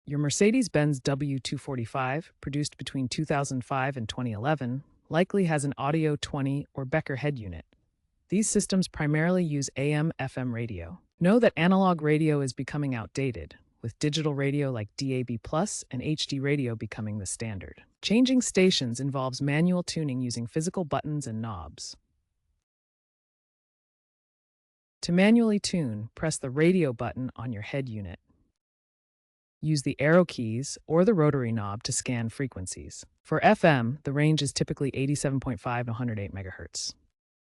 Your Mercedes-Benz W245, produced between 2005 and 2011, likely has an Audio 20 or Becker head unit. These systems primarily use AM/FM radio. Know that analog radio is becoming outdated, with digital radio like DAB+ and HD radio becoming the standard. Changing stations involves manual tuning using physical buttons and knobs. To manually tune, press the radio button on your head unit. Use the arrow keys or the rotary knob to scan frequencies. For FM, the range is typically 87.5 to 108 MHz.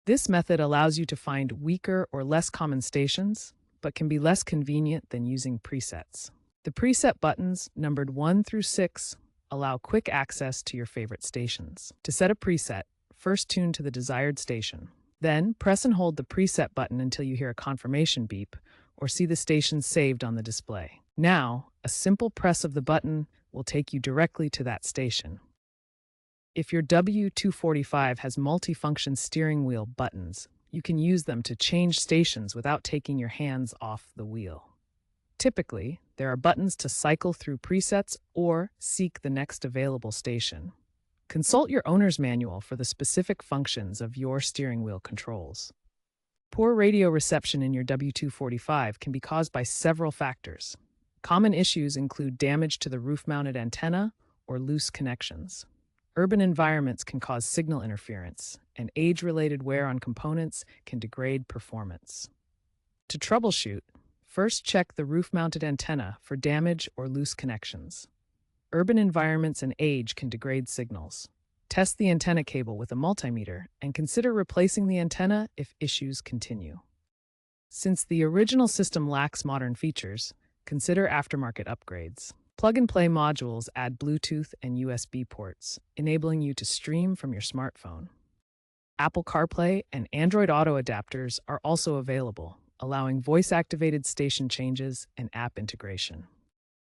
This method allows you to find weaker or less common stations, but can be less convenient than using presets. The preset buttons, numbered 1 through 6, allow quick access to your favorite stations. To set a preset, first tune to the desired station. Then, press and hold the preset button until you hear a confirmation beep or see the station saved on the display. Now, a simple press of the button will take you directly to that station. If your W245 has multifunction steering wheel buttons, you can use them to change stations without taking your hands off the wheel. Typically, there are buttons to cycle through presets or seek the next available station. Consult your owner's manual for the specific functions of your steering wheel controls. Poor radio reception in your W245 can be caused by several factors. Common issues include damage to the roof-mounted antenna or loose connections. Urban environments can cause signal interference, and age-related wear on components can degrade performance. To troubleshoot, first check the roof-mounted antenna for damage or loose connections. Urban environments and age can degrade signals. Test the antenna cable with a multimeter and consider replacing the antenna if issues continue. Since the original system lacks modern features, consider aftermarket upgrades. Plug-and-play modules add Bluetooth and USB ports, enabling you to stream from your smartphone. Apple CarPlay and Android Auto adapters are also available, allowing voice-activated station changes and app integration.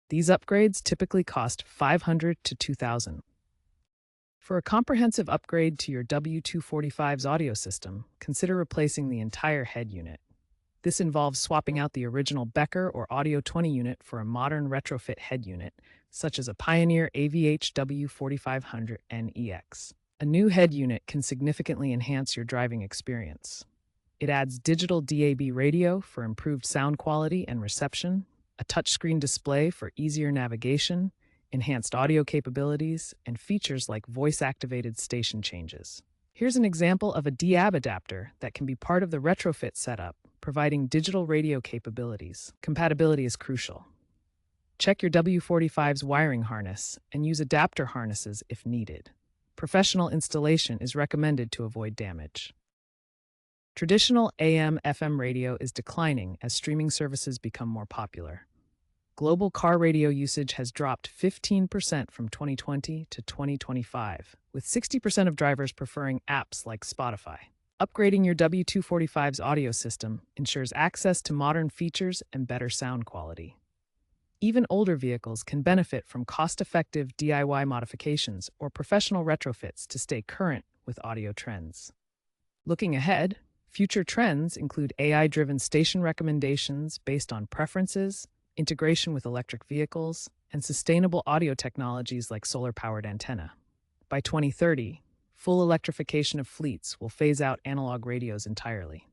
These upgrades typically cost $500 to $2,000. For a comprehensive upgrade to your W245's audio system, consider replacing the entire head unit. This involves swapping out the original Becker or Audio 20 unit for a modern retrofit head unit, such as a Pioneer AVH W4500NEX. A new head unit can significantly enhance your driving experience. It adds digital DAB radio for improved sound quality and reception, a touchscreen display for easier navigation, enhanced audio capabilities, and features like voice-activated station changes. Here's an example of a DAB adapter that can be part of the retrofit setup, providing digital radio capabilities. Compatibility is crucial. Check your W45's wiring harness and use adapter harnesses if needed. Professional installation is recommended to avoid damage. Traditional AM/FM radio is declining as streaming services become more popular. Global car radio usage has dropped 15% from 2020 to 2025, with 60% of drivers preferring apps like Spotify. Upgrading your W245's audio system ensures access to modern features and better sound quality. Even older vehicles can benefit from cost-effective DIY modifications or professional retrofits to stay current with audio trends. Looking ahead, future trends include AI-driven station recommendations based on preferences, integration with electric vehicles, and sustainable audio technologies like solar-powered antenna. By 2030, full electrification of fleets will phase out analog radios entirely.